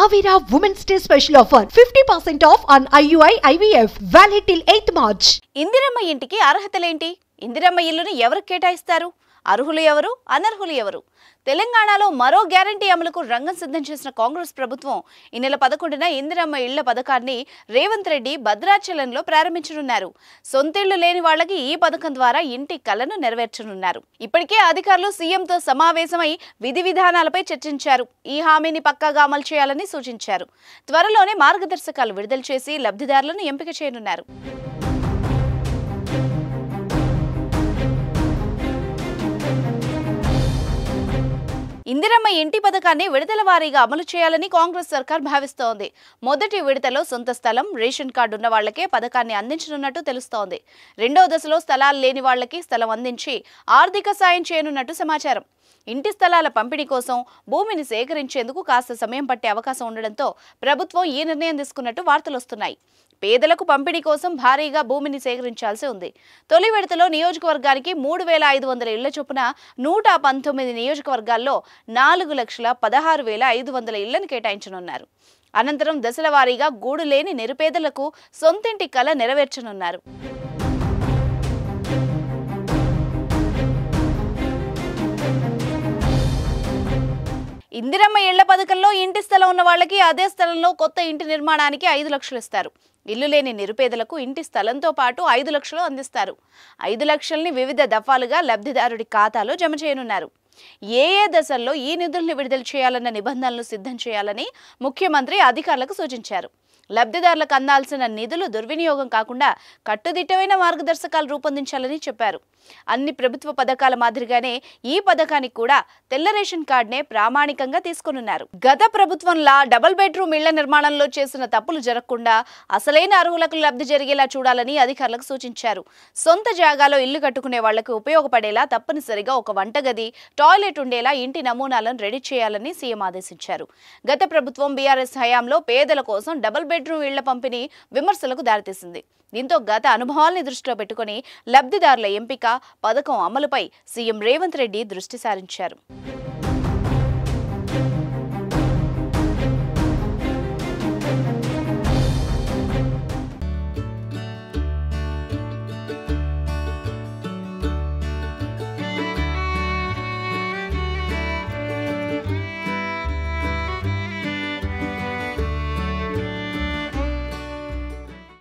Avira Women's Day special offer 50% off on IUI IVF valid till 8th March. Indiramma ఇంటికి అర్హతలేంటి? ఇందిరమ్మ ఇల్లుని ఎవరు కేటాయిస్తారు? అర్హులు ఎవరు? అనర్హులు ఎవరు? తెలంగాణలో మరో గ్యారంటీ అమలుకు రంగం సిద్ధం చేసిన కాంగ్రెస్ ప్రభుత్వం ఈ నెల 11న ఇందిరమ్మ ఇళ్ల పథకాన్ని రేవంత్ రెడ్డి భద్రాచలంలో ప్రారంభించనున్నారు. సొంతిళ్లు లేని వాళ్లకి ఈ పథకం ద్వారా ఇంటి కలను నెరవేర్చనున్నారు. ఇప్పటికే అధికారులు సీఎంతో సమావేశమై విధి విధానాలపై చర్చించారు. ఈ హామీని పక్కాగా అమలు చేయాలని సూచించారు. త్వరలోనే మార్గదర్శకాలు విడుదల చేసి లబ్ధిదారులను ఎంపిక చేయనున్నారు. ఇందిరమ్మ ఇంటి పథకాన్ని విడతల వారీగా అమలు చేయాలని కాంగ్రెస్ సర్కార్ భావిస్తోంది. మొదటి విడతలో సొంత స్థలం, రేషన్ కార్డు ఉన్న వాళ్లకే పథకాన్ని అందించనున్నట్టు తెలుస్తోంది. రెండో దశలో స్థలాలు లేని వాళ్లకి స్థలం అందించి ఆర్థిక సాయం చేయనున్నట్టు సమాచారం. ఇంటి స్థలాల పంపిణీ కోసం భూమిని సేకరించేందుకు కాస్త సమయం పట్టే అవకాశం ఉండడంతో ప్రభుత్వం ఈ నిర్ణయం తీసుకున్నట్టు వార్తలు వస్తున్నాయి. పేదలకు పంపిణీ కోసం భారీగా భూమిని సేకరించాల్సి ఉంది. తొలి విడతలో నియోజకవర్గానికి 3,500 ఇళ్ల చొప్పున 119 నియోజకవర్గాల్లో 4,16,500 ఇళ్లను కేటాయించనున్నారు. అనంతరం దశల వారీగా గూడు లేని నిరుపేదలకు సొంతింటి కల నెరవేర్చనున్నారు. ఇందిరమ్మ ఇళ్ల పథకంలో ఇంటి స్థలం ఉన్న వాళ్ళకి అదే స్థలంలో కొత్త ఇంటి నిర్మాణానికి 5 లక్షలు ఇస్తారు. ఇల్లు లేని నిరుపేదలకు ఇంటి స్థలంతో పాటు 5 లక్షలు అందిస్తారు. 5 లక్షల్ని వివిధ దఫాలుగా లబ్ధిదారుడి ఖాతాలో జమ చేయనున్నారు. ఏ దశల్లో ఈ నిధుల్ని విడుదల చేయాలన్న నిబంధనలు సిద్ధం చేయాలని ముఖ్యమంత్రి అధికారులకు సూచించారు. లబ్ధిదారులకు అందాల్సిన నిధులు దుర్వినియోగం కాకుండా కట్టుదిట్టమైన మార్గదర్శకాలు రూపొందించాలని చెప్పారు. అన్ని ప్రభుత్వ పథకాల మాదిరిగానే ఈ పథకానికి కూడా తెల్ల రేషన్ కార్డునే ప్రామాణికంగా తీసుకున్నారు. గత ప్రభుత్వంలా డబుల్ బెడ్రూమ్ ఇళ్ల నిర్మాణంలో చేసిన తప్పులు జరగకుండా అసలైన అర్హులకు లబ్ధి జరిగేలా చూడాలని అధికారులకు సూచించారు. సొంత జాగాలో ఇల్లు కట్టుకునే వాళ్లకు ఉపయోగపడేలా తప్పనిసరిగా ఒక వంటగది, టాయిలెట్ ఉండేలా ఇంటి నమూనాలను రెడీ చేయాలని సీఎం ఆదేశించారు. గత ప్రభుత్వం బీఆర్ఎస్ హయాంలో పేదల కోసం డబుల్ బెడ్రూమ్ ఇళ్ల పంపిణీ విమర్శలకు దారితీసింది. దీంతో గత అనుభవాల్ని దృష్టిలో పెట్టుకుని లబ్ధిదారుల ఎంపిక, పథకం అమలుపై సీఎం రేవంత్ రెడ్డి దృష్టి సారించారు.